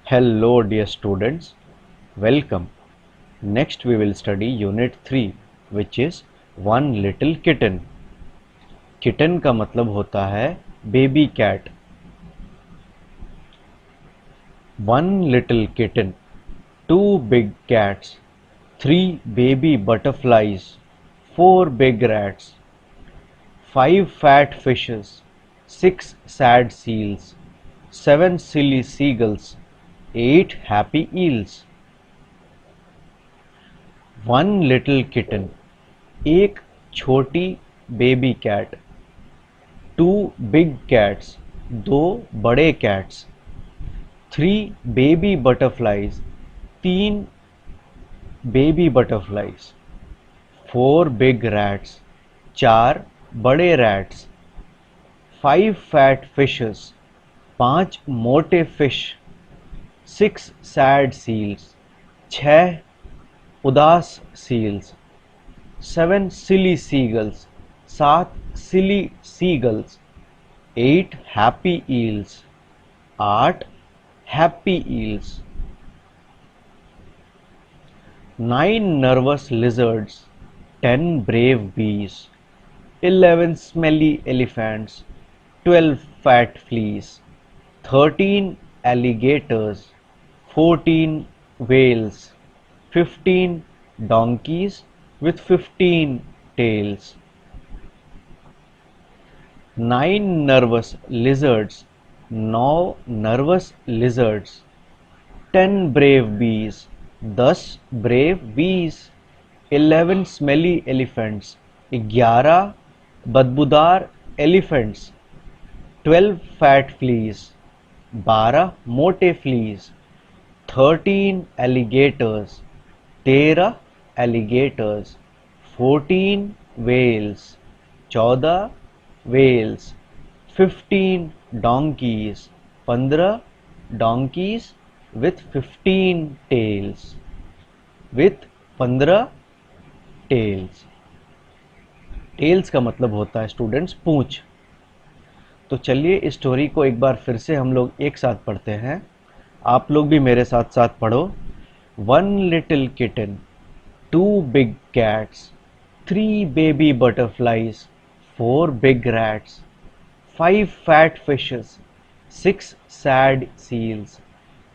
Hello dear students, welcome. Next we will study unit 3 which is one little kitten. Kitten का मतलब होता है baby cat. One little kitten, two big cats, three baby butterflies, four big rats, five fat fishes, six sad seals, seven silly seagulls, eight happy eels. One little kitten, एक छोटी baby cat, two big cats, दो बड़े cats, three baby butterflies, तीन baby butterflies, four big rats, चार बड़े rats, five fat fishes, पांच मोटे fish, six sad seals, छह उदास सील्स, सेवन सिली सीगल्स, सात silly seagulls, eight happy eels, आठ happy eels, nine nervous lizards, ten brave bees, 11 smelly elephants, 12 fat fleas, 13 alligators, 14 whales, 15 donkeys with 15 tails, 9 nervous lizards, 9 nervous lizards, 10 brave bees, 10 brave bees, 11 smelly elephants, 11 बदबूदार elephants, 12 fat fleas, 12 मोटे fleas, 13 alligators, 13 alligators, 14 whales, 14 whales, 15 donkeys, 15 donkeys with 15 tails, with 15 tails. Tails का मतलब होता है students पूंछ. तो चलिए इस story को एक बार फिर से हम लोग एक साथ पढ़ते हैं. आप लोग भी मेरे साथ साथ पढ़ो. One little kitten, two big cats, three baby butterflies, four big rats, five fat fishes, six sad seals,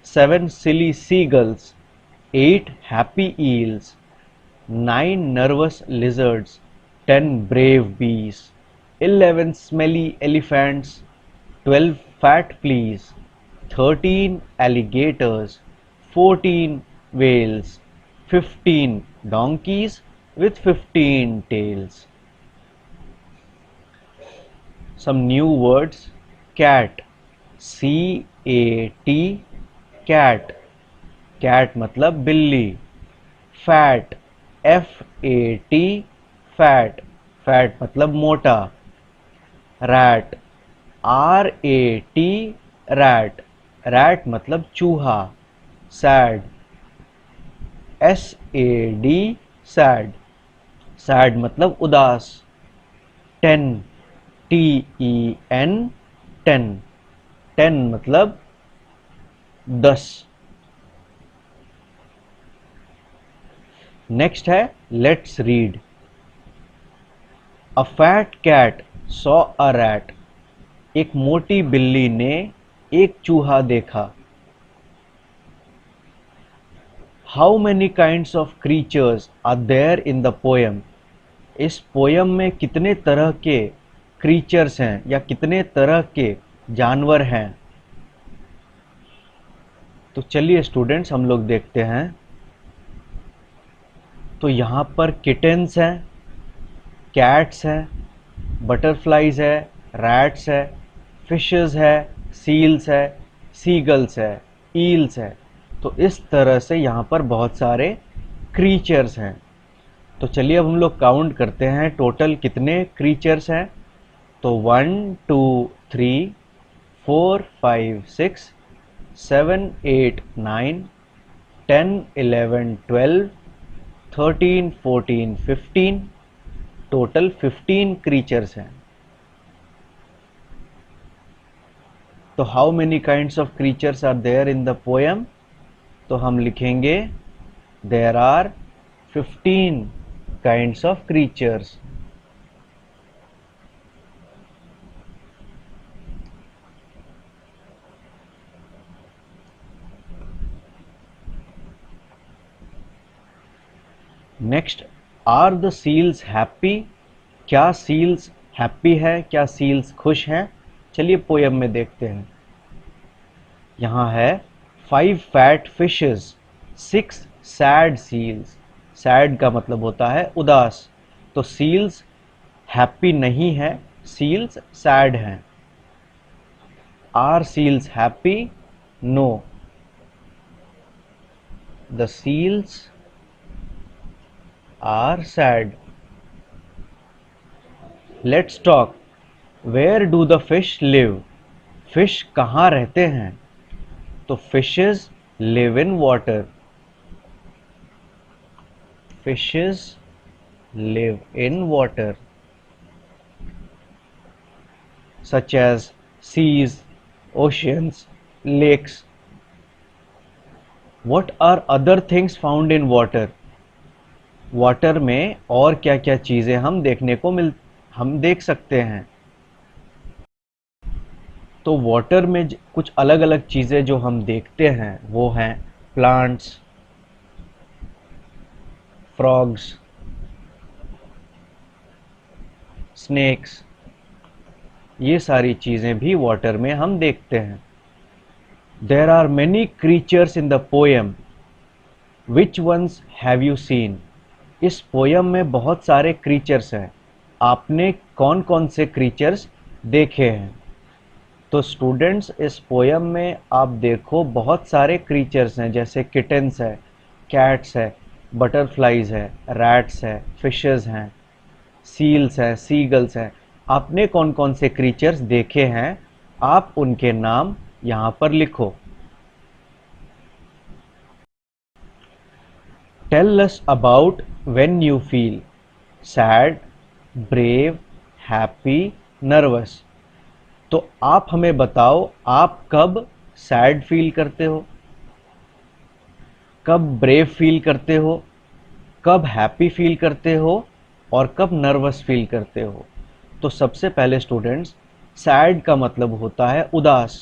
seven silly seagulls, eight happy eels, nine nervous lizards, 10 brave bees, 11 smelly elephants, 12 fat fleas, 13 alligators, 14 whales, 15 donkeys with 15 tails. Some new words. Cat, C-A-T, cat. Cat मतलब बिल्ली. Fat, F-A-T, fat, fat मतलब मोटा. Rat, R A T, rat, rat मतलब चूहा. Sad, S A D, sad, sad मतलब उदास. Ten, T E N, ten, ten मतलब 10. Next है let's read. A fat cat saw a rat. एक मोटी बिल्ली ने एक चूहा देखा. How many kinds of creatures are there in the poem? इस पोयम में कितने तरह के क्रीचर्स हैं या कितने तरह के जानवर हैं? तो चलिए स्टूडेंट्स हम लोग देखते हैं. तो यहाँ पर किटेन्स हैं, कैट्स है, बटरफ्लाइज है, रैट्स है, फिशेस है, सील्स है, सीगल्स है, ईल्स है. तो इस तरह से यहाँ पर बहुत सारे क्रीचर्स हैं. तो चलिए अब हम लोग काउंट करते हैं टोटल कितने क्रीचर्स हैं. तो 1 2 3 4 5 6 7 8 9 10 11 12 13 14 15, टोटल 15 क्रीचर्स हैं. तो how many kinds of creatures are there in the poem? तो हम लिखेंगे there are 15 kinds of creatures. Next, are the seals happy? क्या सील्स हैप्पी है? क्या सील्स खुश हैं? चलिए पोयम में देखते हैं। यहाँ है 5 fat fishes, 6 sad seals. Sad का मतलब होता है उदास, तो सील्स हैप्पी नहीं है, सील्स सैड हैं। Are seals happy? No, the seals are sad. Let's talk, where do the fish live? Fish कहाँ रहते हैं? तो fishes live in water. Fishes live in water, such as seas, oceans, lakes. What are other things found in water? Water में और क्या क्या चीजें हम देख सकते हैं? तो वाटर में कुछ अलग अलग चीजें जो हम देखते हैं वो हैं प्लांट्स, फ्रॉग्स, स्नेक्स। ये सारी चीजें भी वाटर में हम देखते हैं। There are many creatures in the poem, which ones have you seen? इस पोयम में बहुत सारे क्रीचर्स हैं, आपने कौन कौन से क्रीचर्स देखे हैं? तो स्टूडेंट्स, इस पोयम में आप देखो बहुत सारे क्रीचर्स हैं, जैसे किटन्स है, कैट्स है, बटरफ्लाइज है, रैट्स है, फिशेस हैं, सील्स है, सीगल्स हैं। आपने कौन कौन से क्रीचर्स देखे हैं? आप उनके नाम यहाँ पर लिखो। Tell us about when you feel sad, brave, happy, nervous। तो आप हमें बताओ, आप कब सैड फील करते हो, कब ब्रेव फील करते हो, कब हैप्पी फील करते हो और कब नर्वस फील करते हो? तो सबसे पहले स्टूडेंट्स, सैड का मतलब होता है उदास।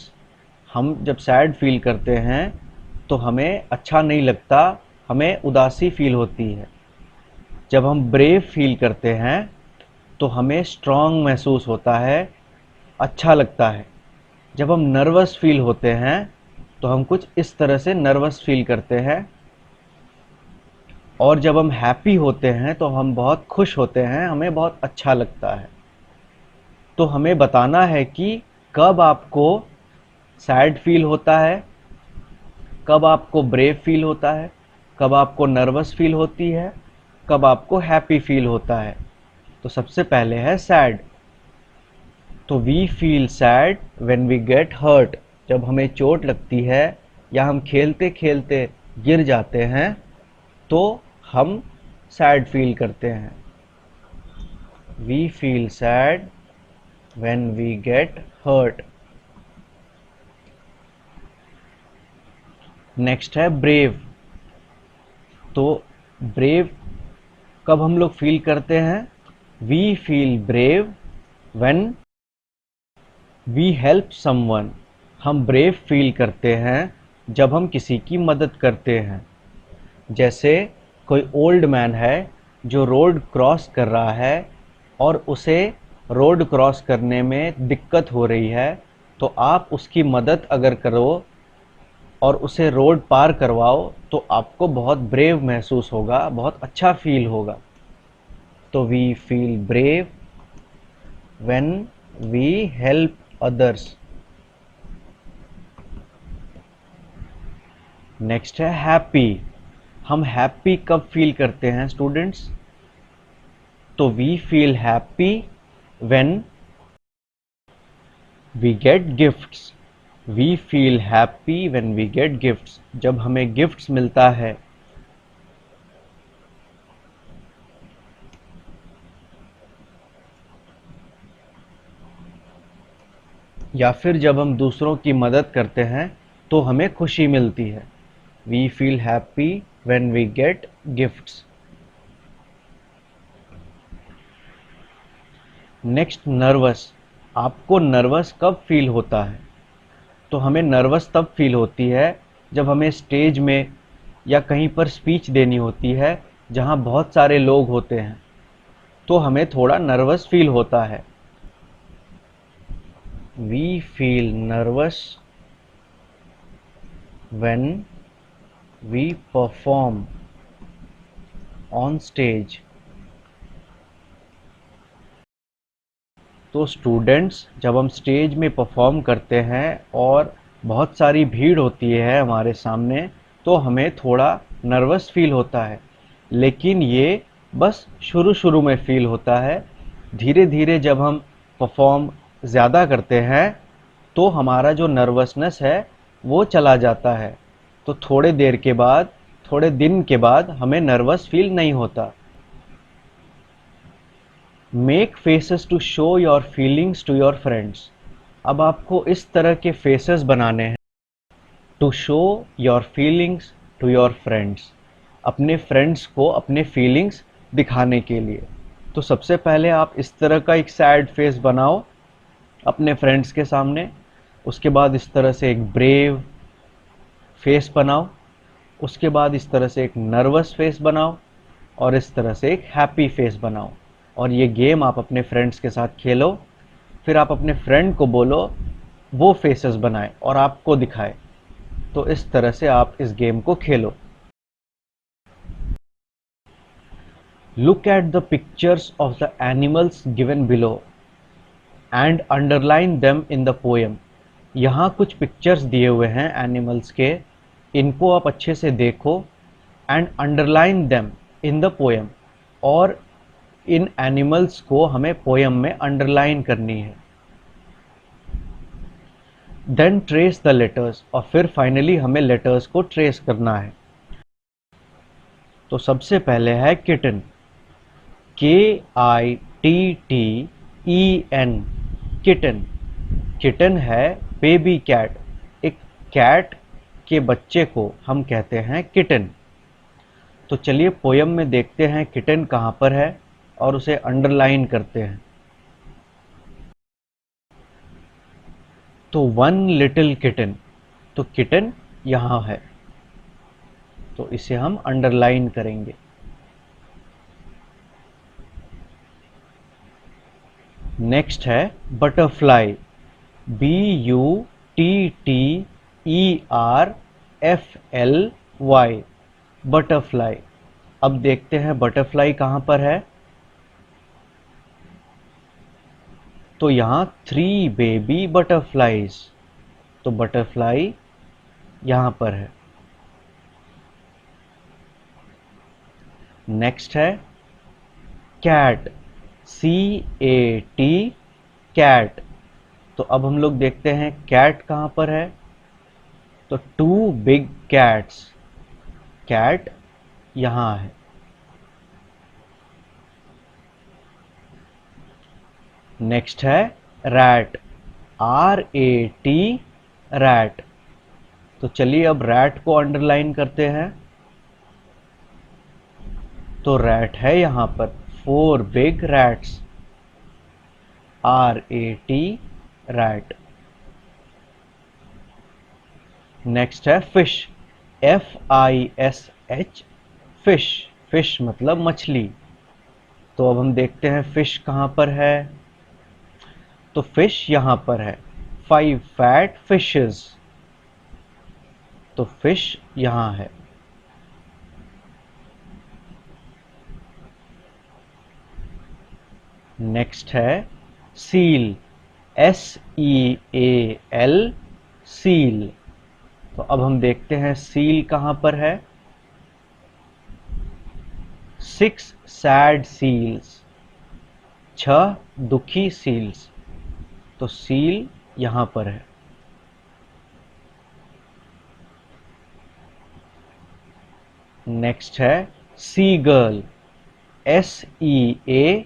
हम जब सैड फील करते हैं तो हमें अच्छा नहीं लगता, हमें उदासी फील होती है। जब हम ब्रेव फील करते हैं तो हमें स्ट्रांग महसूस होता है, अच्छा लगता है। जब हम नर्वस फील होते हैं तो हम कुछ इस तरह से नर्वस फील करते हैं। और जब हम हैप्पी होते हैं तो हम बहुत खुश होते हैं, हमें बहुत अच्छा लगता है। तो हमें बताना है कि कब आपको सैड फील होता है, कब आपको ब्रेव फील होता है, कब आपको नर्वस फील होती है, कब आपको हैप्पी फील होता है। तो सबसे पहले है सैड। तो we feel sad when we get hurt. जब हमें चोट लगती है या हम खेलते खेलते गिर जाते हैं तो हम सैड फील करते हैं। We feel sad when we get hurt. Next है ब्रेव। तो ब्रेव कब हम लोग फील करते हैं? We feel brave when we help someone. हम ब्रेव फील करते हैं जब हम किसी की मदद करते हैं। जैसे कोई ओल्ड मैन है जो रोड क्रॉस कर रहा है और उसे रोड क्रॉस करने में दिक्कत हो रही है, तो आप उसकी मदद अगर करो और उसे रोड पार करवाओ तो आपको बहुत ब्रेव महसूस होगा, बहुत अच्छा फील होगा। तो we feel brave when we help others. Next है हैप्पी। हम हैप्पी कब फील करते हैं स्टूडेंट्स? तो we feel happy when we get gifts. We feel happy when we get gifts. जब हमें गिफ्ट्स मिलता है। या फिर जब हम दूसरों की मदद करते हैं तो हमें खुशी मिलती है। We feel happy when we get gifts. Next, nervous. आपको नर्वस कब फील होता है? तो हमें नर्वस तब फील होती है जब हमें स्टेज में या कहीं पर स्पीच देनी होती है जहां बहुत सारे लोग होते हैं, तो हमें थोड़ा नर्वस फील होता है। We feel nervous when we perform on stage. तो स्टूडेंट्स, जब हम स्टेज में परफॉर्म करते हैं और बहुत सारी भीड़ होती है हमारे सामने, तो हमें थोड़ा नर्वस फील होता है। लेकिन ये बस शुरू शुरू में फील होता है। धीरे धीरे जब हम परफॉर्म ज़्यादा करते हैं तो हमारा जो नर्वसनेस है वो चला जाता है। तो थोड़े देर के बाद, थोड़े दिन के बाद हमें नर्वस फील नहीं होता। Make faces to show your feelings to your friends. अब आपको इस तरह के फेसेस बनाने हैं to show your feelings to your friends, अपने फ्रेंड्स को अपने फीलिंग्स दिखाने के लिए। तो सबसे पहले आप इस तरह का एक सैड फेस बनाओ अपने फ्रेंड्स के सामने। उसके बाद इस तरह से एक ब्रेव फेस बनाओ। उसके बाद इस तरह से एक नर्वस फेस बनाओ और इस तरह से एक हैप्पी फेस बनाओ। और ये गेम आप अपने फ्रेंड्स के साथ खेलो। फिर आप अपने फ्रेंड को बोलो वो फेसेस बनाए और आपको दिखाए। तो इस तरह से आप इस गेम को खेलो। Look at the pictures of the animals given below and underline them in the poem. यहाँ कुछ पिक्चर्स दिए हुए हैं एनिमल्स के, इनको आप अच्छे से देखो and underline them in the poem. और इन एनिमल्स को हमें पोएम में अंडरलाइन करनी है। देन ट्रेस द लेटर्स, और फिर फाइनली हमें लेटर्स को ट्रेस करना है। तो सबसे पहले है किटन, KITTEN, किटन। किटन है बेबी कैट। एक कैट के बच्चे को हम कहते हैं किटन। तो चलिए पोयम में देखते हैं किटन कहाँ पर है और उसे अंडरलाइन करते हैं। तो वन लिटिल किटन, तो किटन यहाँ है, तो इसे हम अंडरलाइन करेंगे। नेक्स्ट है बटरफ्लाई, BUTTERFLY, बटरफ्लाई। अब देखते हैं बटरफ्लाई कहाँ पर है। तो यहाँ 3 बेबी बटरफ्लाईज, तो बटरफ्लाई यहाँ पर है। नेक्स्ट है कैट, CAT, कैट। तो अब हम लोग देखते हैं कैट कहाँ पर है। तो 2 बिग कैट्स, कैट यहाँ है। नेक्स्ट है रैट, RAT, रैट। तो चलिए अब रैट को अंडरलाइन करते हैं। तो रैट है यहाँ पर 4 big rats, RAT, rat. Next है फिश, FISH, फिश। फिश मतलब मछली। तो अब हम देखते हैं फिश कहाँ पर है। तो फिश यहाँ पर है 5 फैट फिशेस, तो फिश यहाँ है। नेक्स्ट है सील, SEAL, सील। तो अब हम देखते हैं सील कहाँ पर है। 6 सैड सील्स, 6 दुखी सील्स, तो सील यहाँ पर है। नेक्स्ट है सी गर्ल, SEAGULL,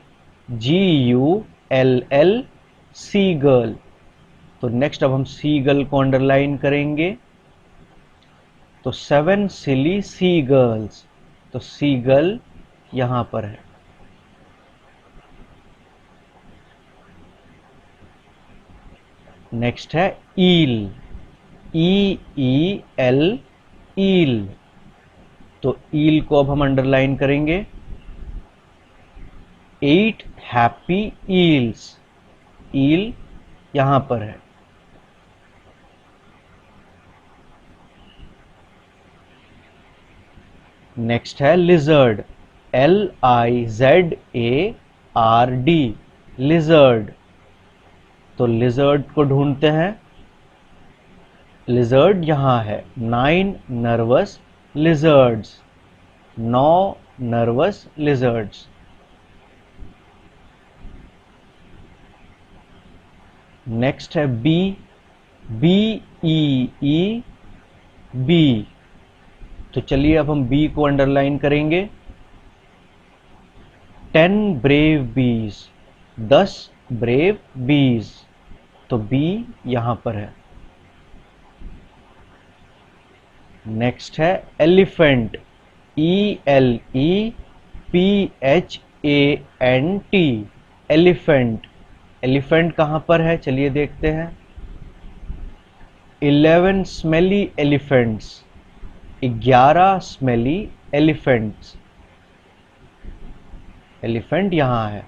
सी गर्ल। तो नेक्स्ट अब हम सीगल को अंडरलाइन करेंगे। तो 7 सिली सी गर्ल्स, तो सीगल यहां पर है। नेक्स्ट है ईल, ई ई एल, ईल, तो ईल को अब हम अंडरलाइन करेंगे। 8 हैप्पी ईल्स, ईल यहां पर है। नेक्स्ट है लिजर्ड, LIZARD, लिजर्ड, तो लिजर्ड को ढूंढते हैं। लिजर्ड यहां है। 9 nervous lizards, 9 nervous lizards. Next है बी, BEE, बी, तो चलिए अब हम बी को अंडरलाइन करेंगे। 10 ब्रेव बीज, 10 ब्रेव बीज, तो बी यहां पर है। नेक्स्ट है एलिफेंट, ELEPHANT, एलिफेंट, एलिफेंट कहां पर है चलिए देखते हैं। 11 smelly elephants, 11 smelly elephants, elephant यहां है।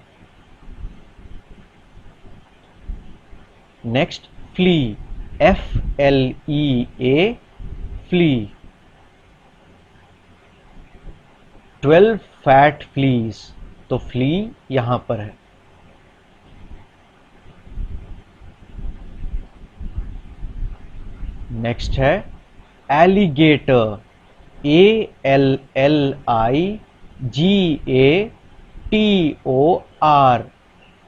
Next flea, FLEA, flea, 12 fat fleas, तो फ्ली यहां पर है। नेक्स्ट है एलिगेटर, ALLIGATOR,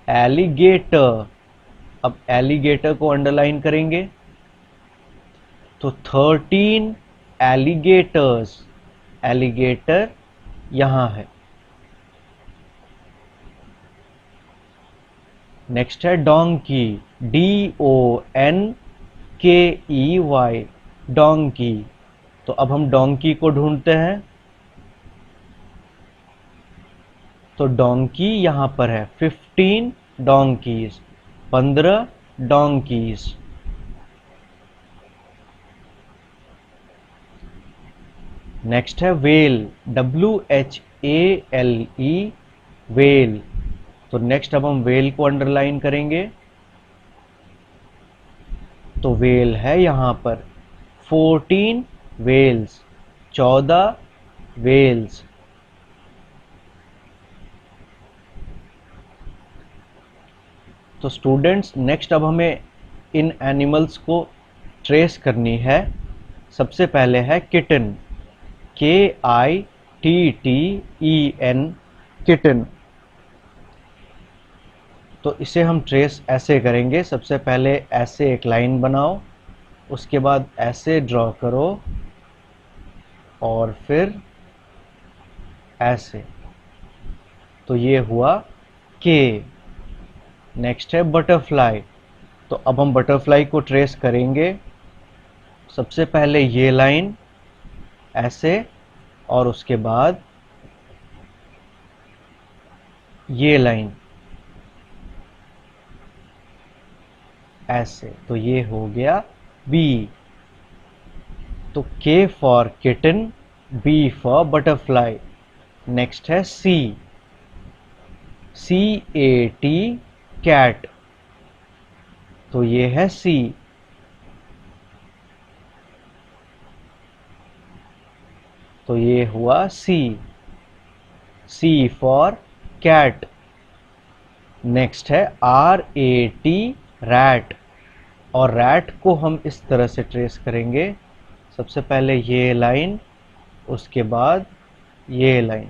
एलिगेटर, अब एलिगेटर को अंडरलाइन करेंगे। तो 13 एलिगेटर्स, एलिगेटर यहां है। नेक्स्ट है डोंकी, DONKEY, डोंकी, तो अब हम डोंकी को ढूंढते हैं। तो डोंकी यहां पर है। 15 डोंकीज, 15 डोंकीज। नेक्स्ट है वेल, WHALE, वेल, तो नेक्स्ट अब हम वेल को अंडरलाइन करेंगे। तो वेल है यहां पर। 14 वेल्स, 14 वेल्स। तो स्टूडेंट्स नेक्स्ट अब हमें इन एनिमल्स को ट्रेस करनी है। सबसे पहले है किटन, KITTEN, किटन, तो इसे हम ट्रेस ऐसे करेंगे। सबसे पहले ऐसे एक लाइन बनाओ, उसके बाद ऐसे ड्रॉ करो और फिर ऐसे, तो ये हुआ के। नेक्स्ट है बटरफ्लाई, तो अब हम बटरफ्लाई को ट्रेस करेंगे। सबसे पहले ये लाइन ऐसे और उसके बाद ये लाइन ऐसे, तो ये हो गया बी। तो K for kitten, B for butterfly. Next है सी, CAT, कैट, तो ये है सी। तो ये हुआ सी, सी फॉर कैट। नेक्स्ट है RAT, रैट, और रैट को हम इस तरह से ट्रेस करेंगे। सबसे पहले ये लाइन, उसके बाद ये लाइन,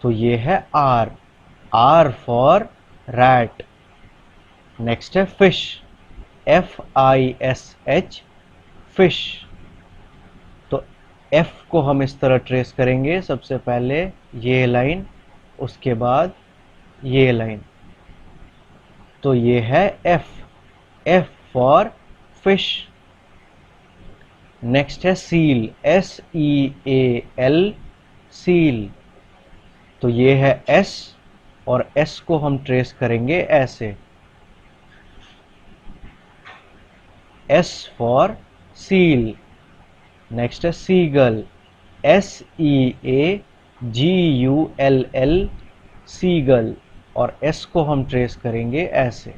तो ये है R फॉर रैट। नेक्स्ट है फिश, FISH, फिश, तो F को हम इस तरह ट्रेस करेंगे। सबसे पहले ये लाइन, उसके बाद ये लाइन, तो ये है F, F for fish. Next है seal, SEAL, seal. तो ये है S और S को हम ट्रेस करेंगे ऐसे, S for seal. नेक्स्ट है seagull, SEAGULL, seagull, और S को हम ट्रेस करेंगे ऐसे,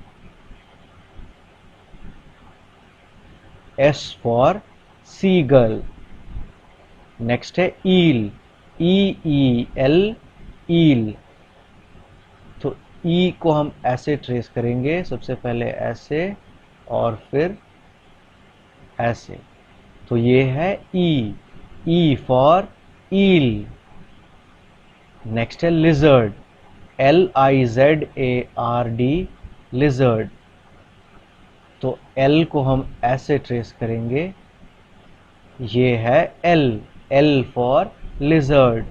S for seagull. नेक्स्ट है eel, EEL, eel. तो E को हम ऐसे ट्रेस करेंगे, सबसे पहले ऐसे और फिर ऐसे, तो ये है E फॉर eel. नेक्स्ट है lizard, LIZARD, lizard. तो L को हम ऐसे ट्रेस करेंगे, ये है L फॉर lizard.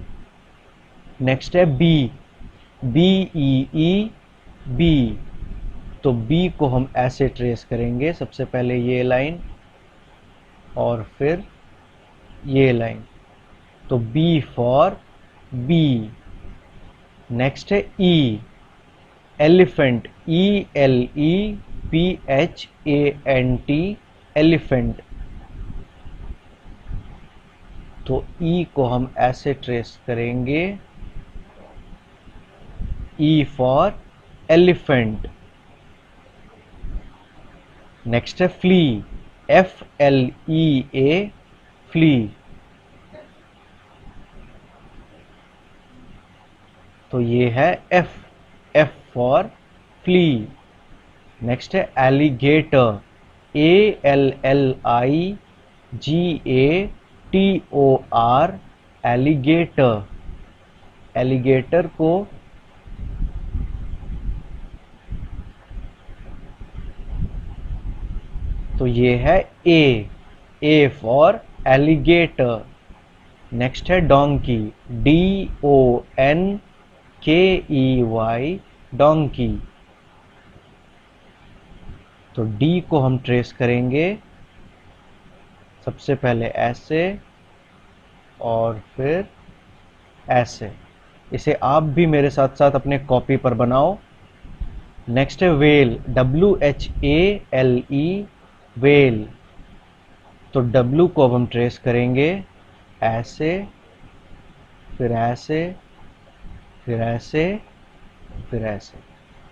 नेक्स्ट है BEE, बी. तो B को हम ऐसे ट्रेस करेंगे, सबसे पहले ये लाइन और फिर ये लाइन, तो B फॉर बी. नेक्स्ट है E, एलिफेंट, ELEPHANT, एलिफेंट. तो E को हम ऐसे ट्रेस करेंगे, E फॉर एलिफेंट. नेक्स्ट है फ्ली, FLEA, फ्ली. तो ये है F फॉर फ्ली. नेक्स्ट है एलिगेटर, ALLIGATOR, एलिगेटर. एलिगेटर को तो ये है A फॉर एलिगेटर. नेक्स्ट है डोंकी, DONKEY, डोंकी. तो D को हम ट्रेस करेंगे, सबसे पहले ऐसे और फिर ऐसे. इसे आप भी मेरे साथ साथ अपने कॉपी पर बनाओ. नेक्स्ट है वेल, WHALE, वेल. तो W को अब हम ट्रेस करेंगे ऐसे, फिर ऐसे, फिर ऐसे, फिर ऐसे.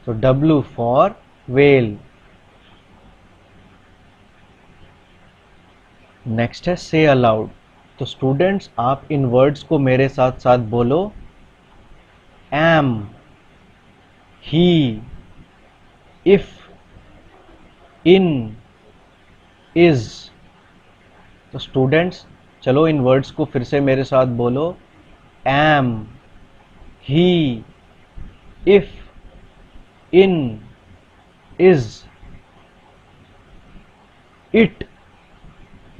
तो W फॉर वेल. नेक्स्ट है से अलाउड. तो स्टूडेंट्स आप इन वर्ड्स को मेरे साथ साथ बोलो. Am, he, if, in, is. तो स्टूडेंट्स चलो इन वर्ड्स को फिर से मेरे साथ बोलो. Am, he, if, in, is, it,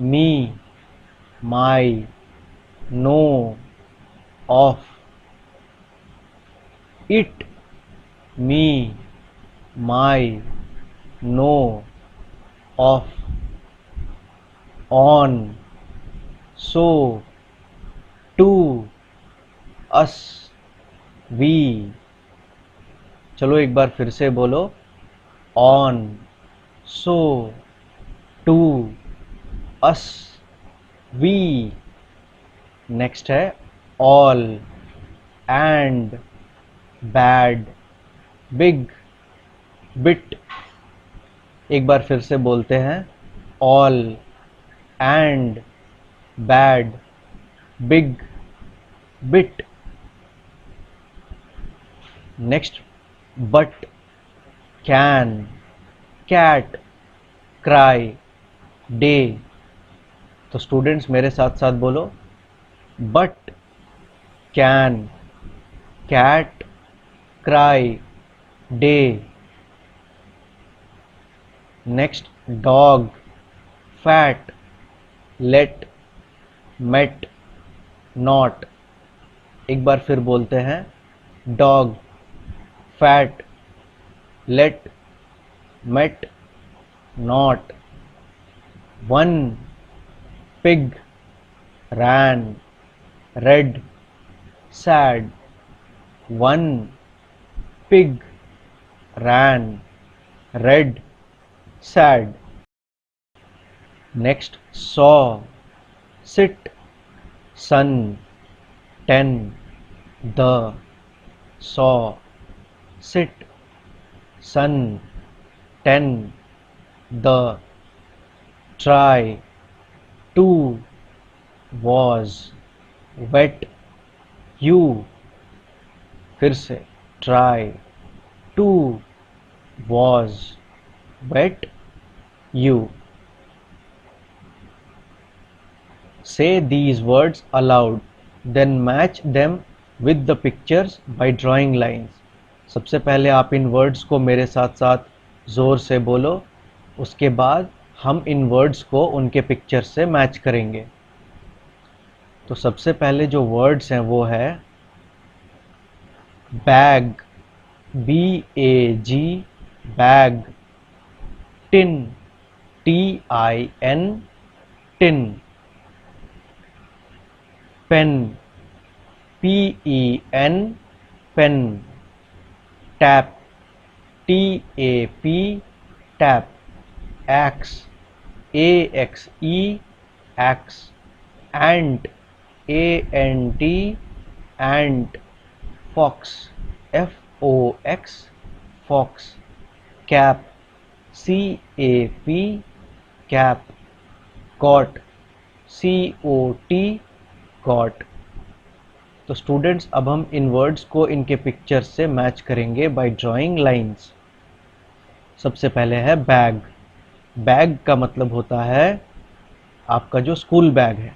me, my, no, of. It, me, my, no, of. On, so, to, us, we. चलो एक बार फिर से बोलो. On, so, to, us, we. Next है all, and, bad, big, bit. एक बार फिर से बोलते हैं. All, and, bad, big, bit. Next but, can, cat, cry, day. तो स्टूडेंट्स मेरे साथ साथ बोलो. But, can, cat, cry, day. Next dog, fat, let, met, not. एक बार फिर बोलते हैं. Dog, fat, let, met, not. One pig ran, red, sad. One pig ran, red, sad. Next, saw, sit, sun, 10, the, saw, sit, sun, 10, the, try, to, was, wet, you. फिर से try, to, was, wet, you. Say these words aloud, then match them with the pictures by drawing lines. सबसे पहले आप इन words को मेरे साथ साथ ज़ोर से बोलो, उसके बाद हम इन वर्ड्स को उनके पिक्चर से मैच करेंगे। तो सबसे पहले जो वर्ड्स हैं वो है bag, BAG, bag, tin, TIN, tin, pen, PEN, pen, tap, TAP, tap, axe, AXE, axe, ant, ANT, ant, fox, FOX, fox, cap, CAP, cap, cot, COT, cot. तो स्टूडेंट्स अब हम इन वर्ड्स को इनके पिक्चर से match करेंगे by drawing lines. सबसे पहले है बैग। बैग का मतलब होता है आपका जो स्कूल बैग है।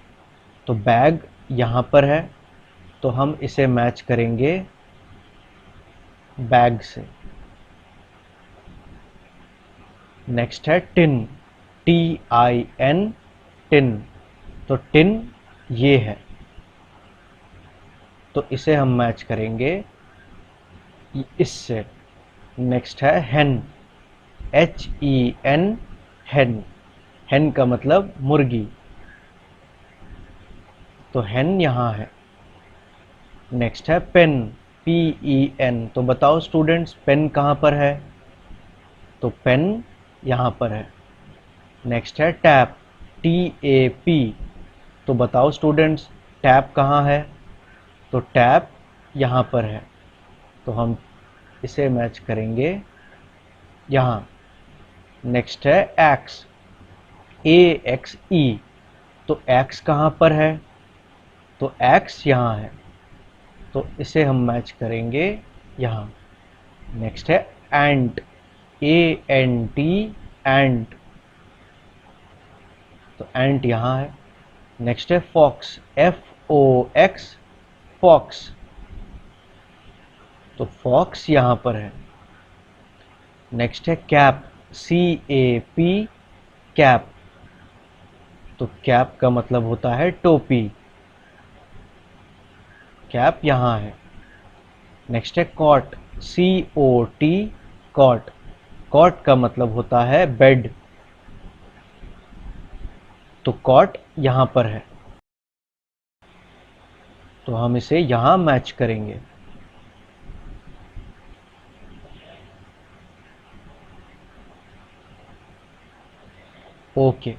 तो बैग यहाँ पर है, तो हम इसे मैच करेंगे बैग से। नेक्स्ट है टिन, TIN, टिन। तो टिन ये है, तो इसे हम मैच करेंगे इससे। नेक्स्ट है हेन, HEN, हेन। हेन का मतलब मुर्गी, तो हेन यहाँ है। नेक्स्ट है पेन, PEN। तो बताओ स्टूडेंट्स पेन कहाँ पर है? तो पेन यहाँ पर है। नेक्स्ट है टैप, TAP। तो बताओ स्टूडेंट्स टैप कहाँ है? तो टैप यहाँ पर है, तो हम इसे मैच करेंगे यहाँ। नेक्स्ट है एक्स, AXE। तो एक्स कहाँ पर है? तो एक्स यहाँ है, तो इसे हम मैच करेंगे यहाँ। नेक्स्ट है एंट, ANT, एंट। तो एंट यहाँ है। नेक्स्ट है फॉक्स, FOX, फॉक्स। तो फॉक्स यहाँ पर है। नेक्स्ट है कैप, CAP, कैप। तो कैप का मतलब होता है टोपी, कैप यहाँ है। नेक्स्ट है कॉट, COT, कॉट। कॉट का मतलब होता है बेड, तो कॉट यहाँ पर है, तो हम इसे यहाँ मैच करेंगे। Okay,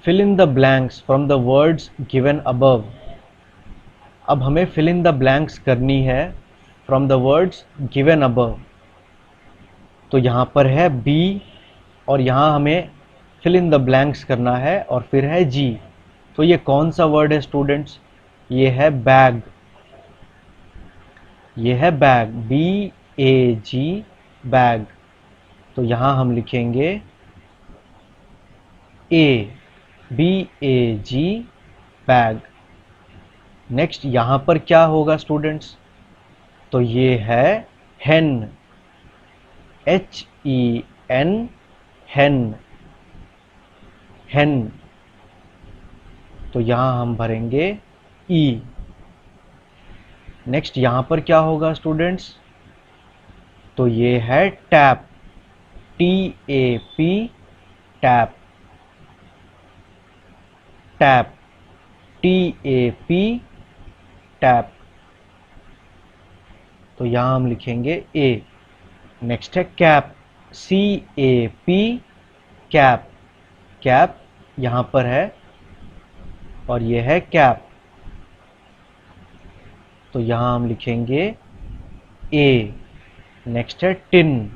fill in the blanks from the words given above. अब हमें फिल इन द ब्लैंक्स करनी है from the words given above. तो यहाँ पर है B और यहाँ हमें फिल इन द ब्लैंक्स करना है और फिर है G। तो ये कौन सा वर्ड है स्टूडेंट्स? ये है बैग। ये है बैग, BAG, बैग। तो यहाँ हम लिखेंगे BAG, बैग। नेक्स्ट यहाँ पर क्या होगा स्टूडेंट्स? तो ये है हेन, HEN, हेन, हेन। तो यहाँ हम भरेंगे E। नेक्स्ट यहाँ पर क्या होगा स्टूडेंट्स? तो ये है tap, TAP, tap, tap, TAP, tap. तो यहां हम लिखेंगे ए। नेक्स्ट है कैप, CAP, कैप, कैप यहां पर है और ये है कैप, तो यहां हम लिखेंगे ए। नेक्स्ट है टिन,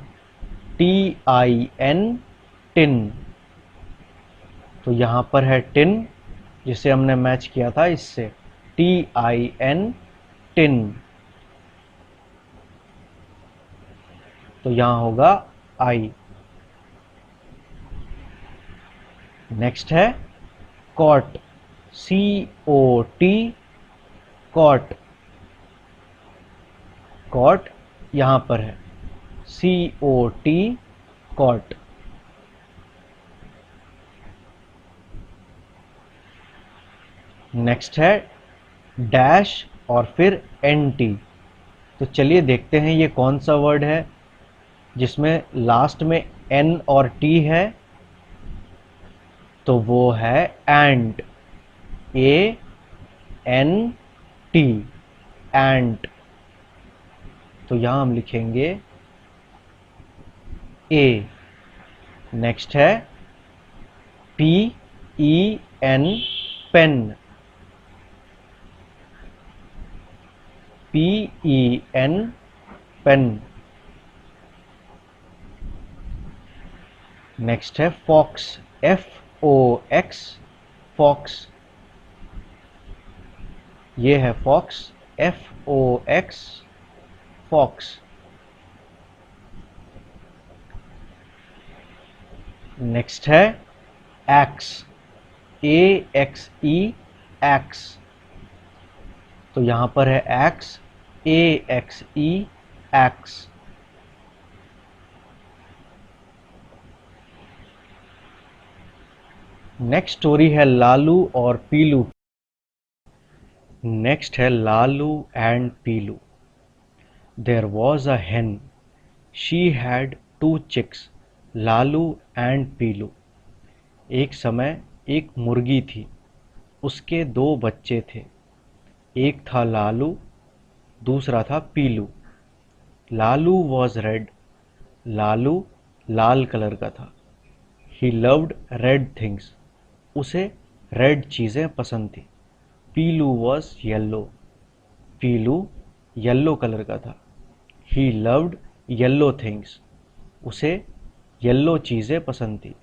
TIN, टिन, तो यहां पर है टिन जिसे हमने मैच किया था इससे, TIN, टिन, तो यहां होगा आई। नेक्स्ट है कॉट, COT, कॉट, कॉट यहां पर है, COT, कॉट। नेक्स्ट है डैश और फिर NT। तो चलिए देखते हैं ये कौन सा वर्ड है जिसमें लास्ट में N और T है। तो वो है एंट, ANT, एंट, तो यहां हम लिखेंगे ए। नेक्स्ट है PEN, pen, PEN, pen. Next है फॉक्स, FOX, फॉक्स, ये है फॉक्स, FOX, फॉक्स। नेक्स्ट है एक्स, AXE, एक्स, तो यहां पर है axe, AXE, axe. Next story है लालू और पीलू। नेक्स्ट है Lalu and Pilu. There was a hen, she had 2 chicks, Lalu and Pilu. एक समय एक मुर्गी थी, उसके 2 बच्चे थे, एक था लालू, दूसरा था पीलू। लालू वॉज रेड, लालू लाल कलर का था। ही लव्ड रेड थिंग्स, उसे रेड चीज़ें पसंद थी। Pilu was yellow, Pilu yellow colour का था। ही लव्ड येल्लो थिंग्स, उसे येल्लो चीज़ें पसंद थी।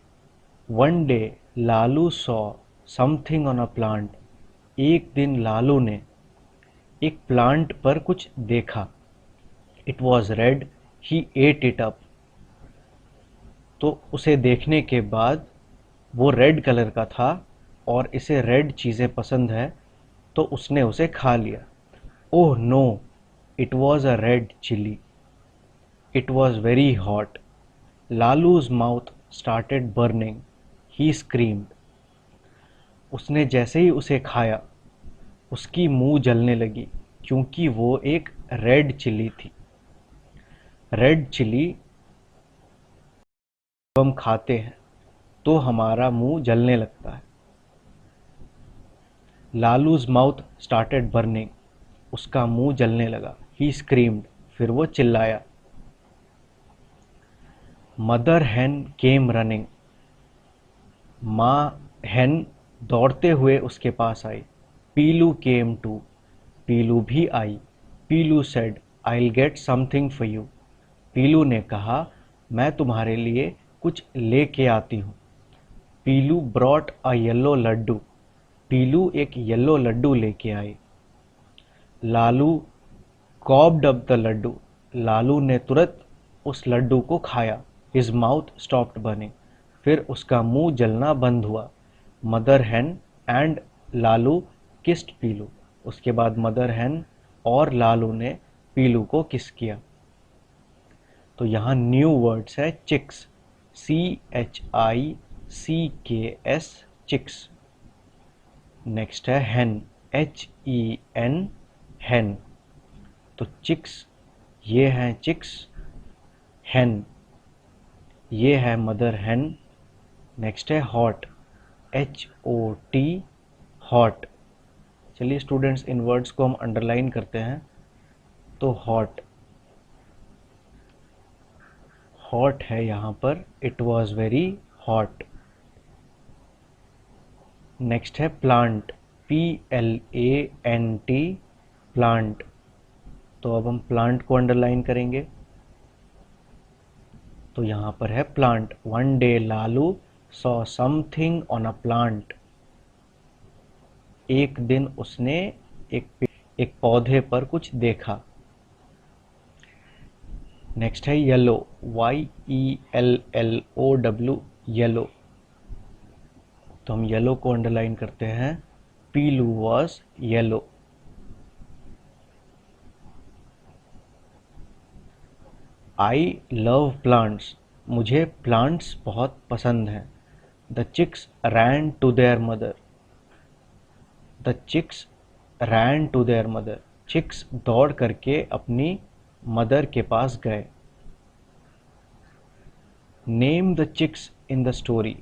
One day Lalu saw something on a plant, एक दिन लालू ने एक प्लांट पर कुछ देखा। It was red, he ate it up, तो उसे देखने के बाद वो रेड कलर का था और इसे रेड चीज़ें पसंद है तो उसने उसे खा लिया। Oh no, it was a red chilli, it was very hot. Lalu's mouth started burning, he screamed, उसने जैसे ही उसे खाया उसकी मुंह जलने लगी क्योंकि वो एक रेड चिली थी। रेड चिली जब हम खाते हैं तो हमारा मुंह जलने लगता है। लालूज माउथ स्टार्टेड बर्निंग, उसका मुंह जलने लगा। ही स्क्रीम्ड, फिर वो चिल्लाया। मदर हैन केम रनिंग, माँ हैन दौड़ते हुए उसके पास आई। पीलू केम टू, पीलू भी आई। Pilu said I get something for you, Pilu ने कहा मैं तुम्हारे लिए कुछ लेके आती हूँ। Pilu brought a yellow laddoo, Pilu एक येलो लड्डू लेके आई। Lalu gobbled up the laddoo, Lalu ने तुरंत उस लड्डू को खाया। हिज माउथ स्टॉप्ड बर्निंग, फिर उसका मुंह जलना बंद हुआ। Mother hen and Lalu kissed Pilu, उसके बाद मदर हैन और लालू ने पीलू को किस किया। तो यहाँ न्यू वर्ड्स है चिक्स, CHICKS, चिक्स। नेक्स्ट है hen, HEN, hen, तो चिक्स ये हैं चिक्स। hen ये है मदर hen, नेक्स्ट है हॉट, HOT, हॉट। चलिए स्टूडेंट्स, इन वर्ड्स को हम अंडरलाइन करते हैं। तो हॉट, हॉट है यहाँ पर, it was very hot. Next है प्लांट, PLANT, प्लांट। तो अब हम प्लांट को अंडरलाइन करेंगे। तो यहाँ पर है plant. One day Lalu saw something on a plant. एक दिन उसने एक पौधे पर कुछ देखा। नेक्स्ट है येलो, YELLOW, येलो। तो हम येलो को अंडरलाइन करते हैं। Pilu was yellow. I love plants, मुझे प्लांट्स बहुत पसंद हैं। The chicks ran to their mother. The chicks ran to their mother, chicks दौड़ करके अपनी मदर के पास गए। Name the chicks in the story.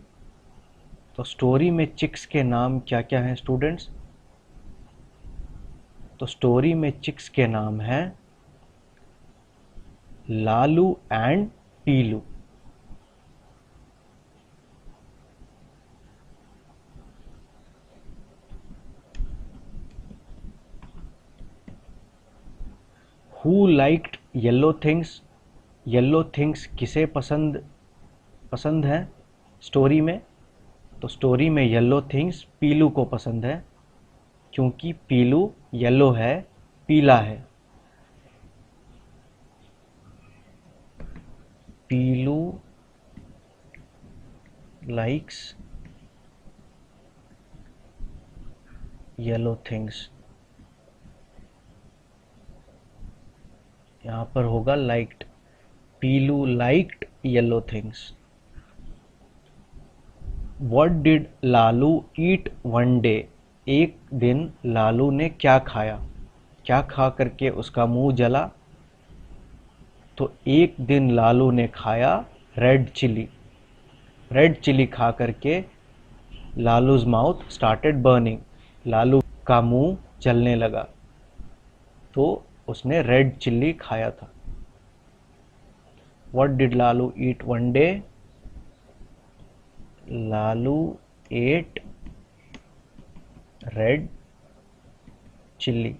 तो स्टोरी में चिक्स के नाम क्या क्या हैं स्टूडेंट्स? तो स्टोरी में चिक्स के नाम हैं Lalu and Piloo. Who liked yellow things, yellow things किसे पसंद है स्टोरी में? तो स्टोरी में येलो थिंग्स पीलू को पसंद है, क्योंकि पीलू येलो है, पीला है। पीलू लाइक्स येलो थिंग्स। यहां पर होगा liked. Piloo liked yellow things. What did Lalu eat one day? एक दिन लालू ने क्या खाया? क्या खा करके उसका मुंह जला? तो एक दिन लालू ने खाया रेड चिली। रेड चिली खा करके लालूज माउथ स्टार्टेड बर्निंग, लालू का मुंह जलने लगा। तो उसने रेड चिल्ली खाया था। What did Lalu eat one day? Lalu ate red chilli.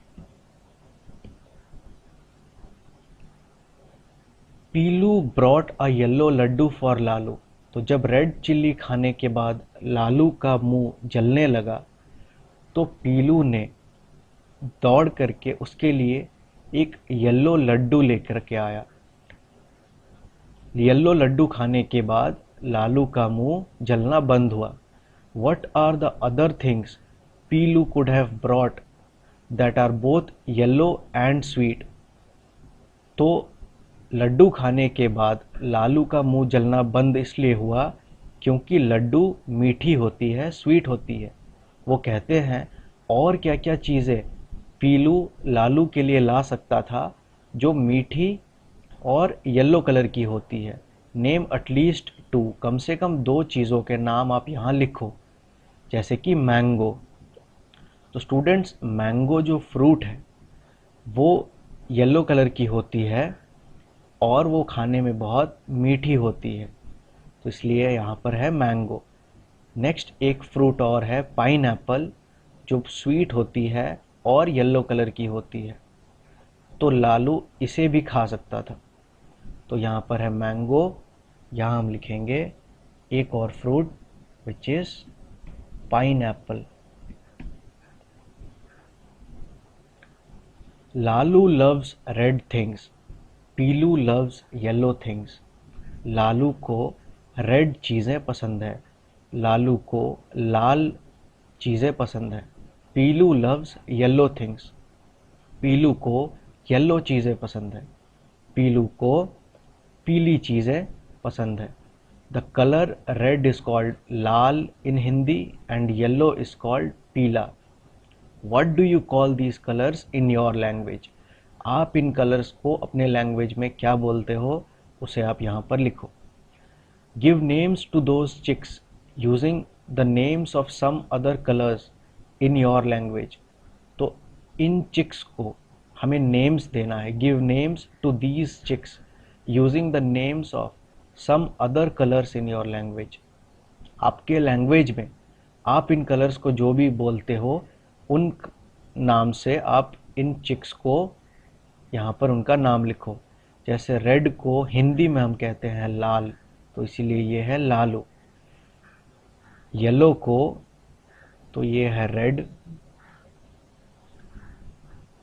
Pilu brought a yellow laddu for Lalu. तो जब रेड चिल्ली खाने के बाद लालू का मुंह जलने लगा, तो पीलू ने दौड़ करके उसके लिए एक येलो लड्डू लेकर के आया। येलो लड्डू खाने के बाद लालू का मुंह जलना बंद हुआ। What are the other things Piloo could have brought that are both yellow and sweet? तो लड्डू खाने के बाद लालू का मुंह जलना बंद इसलिए हुआ क्योंकि लड्डू मीठी होती है, स्वीट होती है। वो कहते हैं और क्या क्या चीज़ें पीलू लालू के लिए ला सकता था जो मीठी और येलो कलर की होती है। नेम एटलीस्ट टू, कम से कम दो चीज़ों के नाम आप यहाँ लिखो। जैसे कि मैंगो। तो स्टूडेंट्स, मैंगो जो फ्रूट है वो येलो कलर की होती है और वो खाने में बहुत मीठी होती है, तो इसलिए यहाँ पर है मैंगो। नेक्स्ट एक फ्रूट और है पाइनएप्पल, जो स्वीट होती है और येलो कलर की होती है, तो लालू इसे भी खा सकता था। तो यहाँ पर है मैंगो। यहाँ हम लिखेंगे एक और fruit which is pineapple. Lalu loves red things, Piloo loves yellow things. Lalu को रेड चीज़ें पसंद है, लालू को लाल चीज़ें पसंद है। पीलू लव्स येलो थिंग्स, पीलू को येलो चीज़ें पसंद है, पीलू को पीली चीज़ें पसंद है। The colour red is called lal in Hindi and yellow is called pila. What do you call these colours in your language? आप इन कलर्स को अपने लैंग्वेज में क्या बोलते हो, उसे आप यहाँ पर लिखो। Give names to those chicks using the names of some other colours in your language. तो इन चिक्स को हमें नेम्स देना है, give names to these chicks using the names of some other colours in your language. आपके language में आप इन कलर्स को जो भी बोलते हो उन नाम से आप इन चिक्स को यहाँ पर उनका नाम लिखो। जैसे रेड को हिंदी में हम कहते हैं लाल, तो इसीलिए ये है लालू। येलो को तो ये है रेड,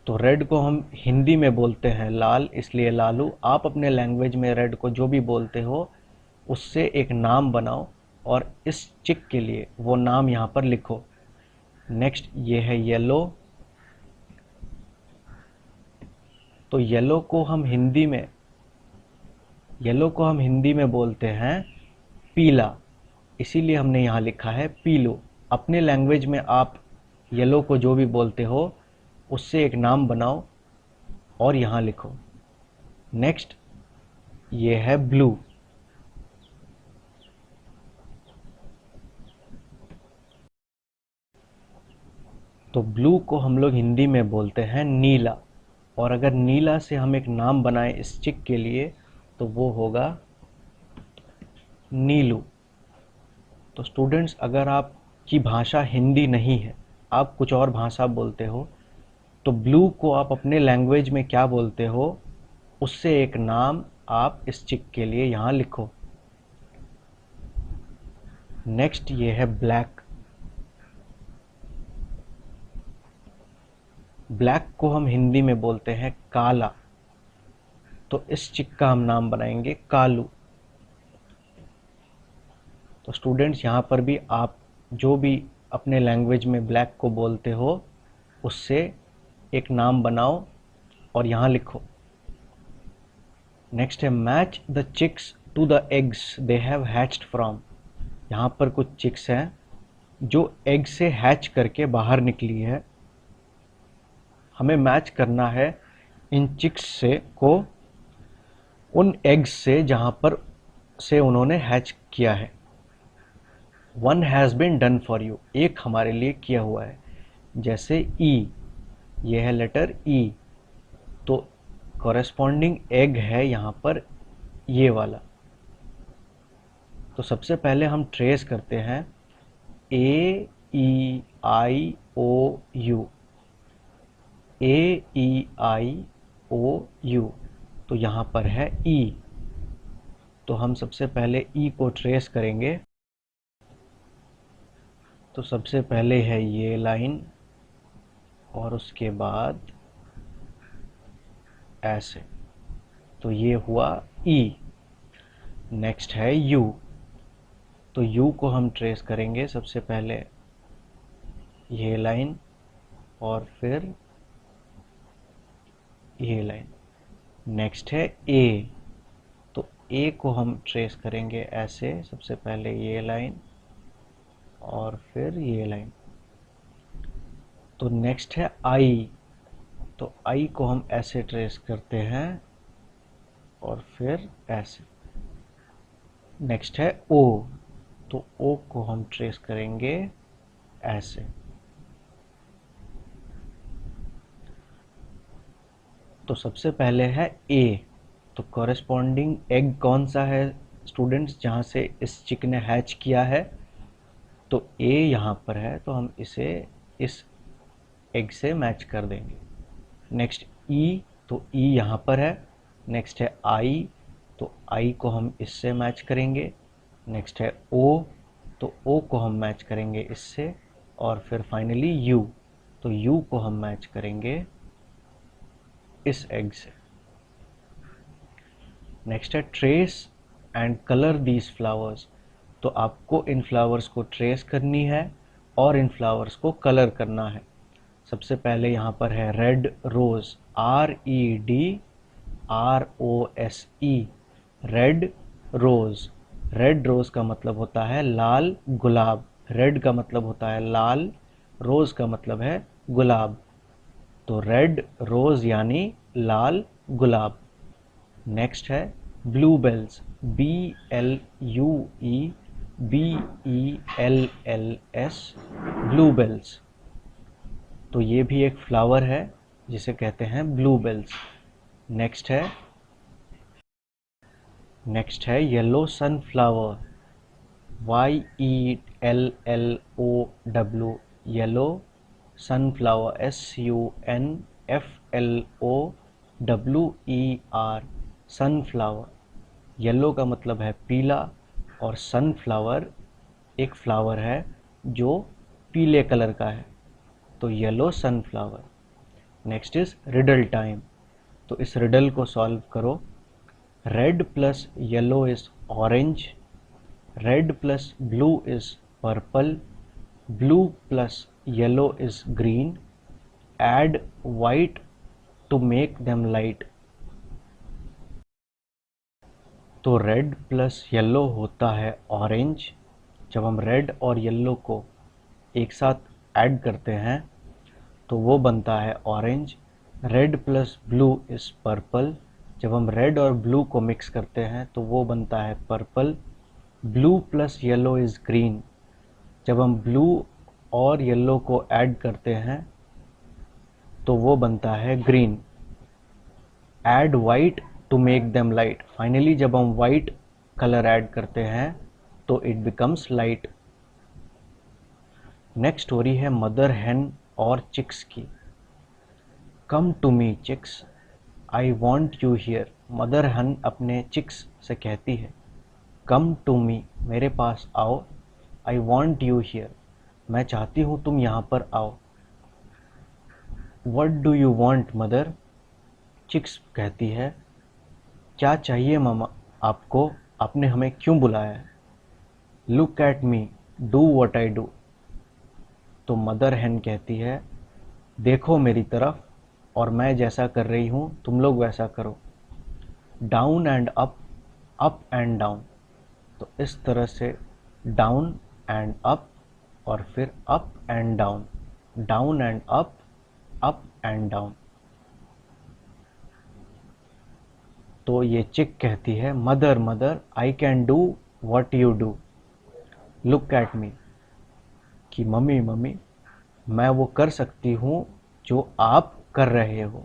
तो रेड को हम हिंदी में बोलते हैं लाल, इसलिए लालू। आप अपने लैंग्वेज में रेड को जो भी बोलते हो उससे एक नाम बनाओ और इस चिक के लिए वो नाम यहाँ पर लिखो। नेक्स्ट ये है येलो, तो येलो को हम हिंदी में बोलते हैं पीला, इसीलिए हमने यहाँ लिखा है पीलू। अपने लैंग्वेज में आप येलो को जो भी बोलते हो उससे एक नाम बनाओ और यहाँ लिखो। नेक्स्ट ये है ब्लू, तो ब्लू को हम लोग हिंदी में बोलते हैं नीला, और अगर नीला से हम एक नाम बनाए इस चिक के लिए तो वो होगा नीलू। तो स्टूडेंट्स, अगर आपकी भाषा हिंदी नहीं है, आप कुछ और भाषा बोलते हो, तो ब्लू को आप अपने लैंग्वेज में क्या बोलते हो उससे एक नाम आप इस चिक के लिए यहाँ लिखो। नेक्स्ट ये है ब्लैक, ब्लैक को हम हिंदी में बोलते हैं काला, तो इस चिक का हम नाम बनाएंगे कालू। तो स्टूडेंट्स, यहाँ पर भी आप जो भी अपने लैंग्वेज में ब्लैक को बोलते हो उससे एक नाम बनाओ और यहाँ लिखो। नेक्स्ट है match the chicks to the eggs they have hatched from. यहाँ पर कुछ चिक्स हैं जो एग से हैच करके बाहर निकली है, हमें मैच करना है इन चिक्स से को उन एग्स से जहाँ पर से उन्होंने हैच किया है। One has been done for you, एक हमारे लिए किया हुआ है। जैसे ई, ये है लेटर ई, तो कॉरेस्पॉन्डिंग एग है यहाँ पर ये वाला। तो सबसे पहले हम ट्रेस करते हैं AEIOU, AEIOU, तो यहाँ पर है ई, तो हम सबसे पहले ई को ट्रेस करेंगे। तो सबसे पहले है ये लाइन और उसके बाद ऐसे, तो ये हुआ ई। नेक्स्ट है यू, तो यू को हम ट्रेस करेंगे सबसे पहले ये लाइन और फिर ये लाइन। नेक्स्ट है ए, तो ए को हम ट्रेस करेंगे ऐसे, सबसे पहले ये लाइन और फिर ये लाइन। तो नेक्स्ट है आई, तो आई को हम ऐसे ट्रेस करते हैं और फिर ऐसे। नेक्स्ट है ओ, तो ओ को हम ट्रेस करेंगे ऐसे। तो सबसे पहले है ए, तो कॉरेस्पॉन्डिंग एग कौन सा है स्टूडेंट्स जहाँ से इस चिक ने हैच किया है, तो ए यहाँ पर है, तो हम इसे इस एग से मैच कर देंगे। नेक्स्ट ई, तो ई यहाँ पर है। नेक्स्ट है आई, तो आई को हम इससे मैच करेंगे। नेक्स्ट है ओ, तो ओ को हम मैच करेंगे इससे, और फिर फाइनली यू, तो यू को हम मैच करेंगे इस एग से। नेक्स्ट है trace and colour these flowers, तो आपको इन फ्लावर्स को ट्रेस करनी है और इन फ्लावर्स को कलर करना है। सबसे पहले यहाँ पर है red rose, REDROSE, red rose. Red rose का मतलब होता है लाल गुलाब, रेड का मतलब होता है लाल, रोज का मतलब है गुलाब, तो रेड रोज यानी लाल गुलाब। नेक्स्ट है ब्लूबेल्स, BLUE, BELLS, ब्लूबेल्स। तो ये भी एक फ्लावर है जिसे कहते हैं ब्लूबेल्स। नेक्स्ट है yellow sunflower, YELLOW, yellow sunflower, SUNFLOWER, sunflower. Yellow का मतलब है पीला और सनफ्लावर एक फ्लावर है जो पीले कलर का है, तो yellow sunflower. Next is riddle time. तो इस रिडल को सॉल्व करो। Red plus yellow is orange, red plus blue is purple, blue plus yellow is green, add white to make them light. तो रेड प्लस येलो होता है orange. जब हम red और येलो को एक साथ ऐड करते हैं तो वो बनता है orange. Red plus blue is purple. जब हम रेड और ब्लू को मिक्स करते हैं तो वो बनता है purple. Blue plus yellow is green. जब हम ब्लू और येलो को ऐड करते हैं तो वो बनता है green. Add white to make them light. Finally जब हम वाइट कलर ऐड करते हैं तो it becomes light. Next story है मदर हेन और चिक्स की। Come to me chicks, I want you here. Mother hen अपने चिक्स से कहती है, कम टू मी, मेरे पास आओ। आई वॉन्ट यू हियर, मैं चाहती हूँ तुम यहाँ पर आओ। What do you want mother, chicks कहती है, क्या चाहिए मामा आपको, आपने हमें क्यों बुलाया है। Look at me, do what I do. तो मदर हेन कहती है, देखो मेरी तरफ और मैं जैसा कर रही हूँ तुम लोग वैसा करो। Down and up and down. तो इस तरह से डाउन एंड अप और फिर up and down, down and up and down. तो ये चिक कहती है, mother mother I can do what you do. Look at मी, कि मम्मी मम्मी मैं वो कर सकती हूँ जो आप कर रहे हो,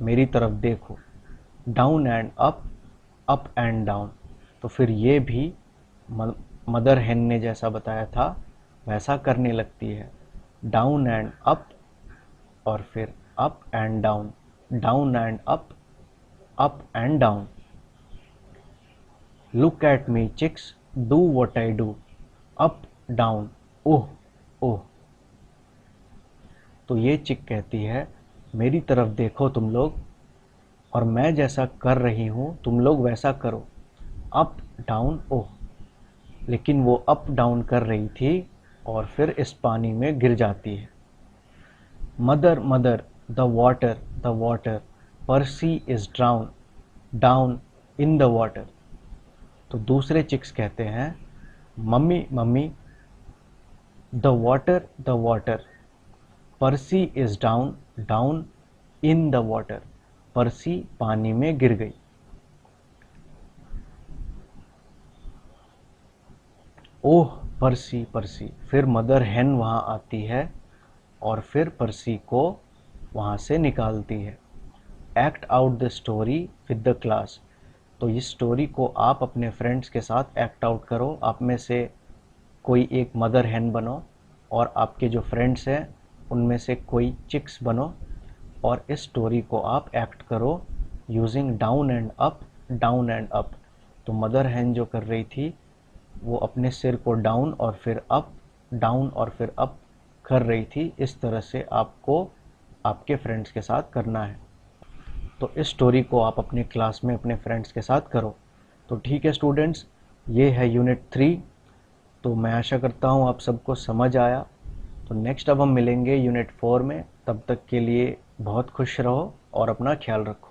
मेरी तरफ देखो। Down and up and down. तो फिर ये भी मदर हेन ने जैसा बताया था वैसा करने लगती है। डाउन एंड अप और फिर up and down, down and up and down. Look at me chicks, do what I do. Up down, oh oh. तो ये चिक कहती है, मेरी तरफ देखो तुम लोग और मैं जैसा कर रही हूँ तुम लोग वैसा करो। अप डाउन ओह। लेकिन वो अप डाउन कर रही थी और फिर इस पानी में गिर जाती है। Mother mother the water, Percy is drown, down in the water. तो दूसरे चिक्स कहते हैं, mummy mummy the water, Percy is down, down in the water. Percy पानी में गिर गई। ओह पर्सी पर्सी। फिर मदर हेन वहाँ आती है और फिर पर्सी को वहाँ से निकालती है। Act out the story with the class. तो इस स्टोरी को आप अपने फ्रेंड्स के साथ एक्ट आउट करो। आप में से कोई एक मदर हेन बनो और आपके जो फ्रेंड्स हैं उनमें से कोई चिक्स बनो और इस स्टोरी को आप एक्ट करो using down and up, down and up. तो मदर हेन जो कर रही थी वो अपने सिर को डाउन और फिर अप, डाउन और फिर अप कर रही थी। इस तरह से आपको आपके फ्रेंड्स के साथ करना है। तो इस स्टोरी को आप अपने क्लास में अपने फ्रेंड्स के साथ करो। तो ठीक है स्टूडेंट्स, ये है यूनिट 3। तो मैं आशा करता हूँ आप सबको समझ आया। तो नेक्स्ट अब हम मिलेंगे यूनिट 4 में। तब तक के लिए बहुत खुश रहो और अपना ख्याल रखो।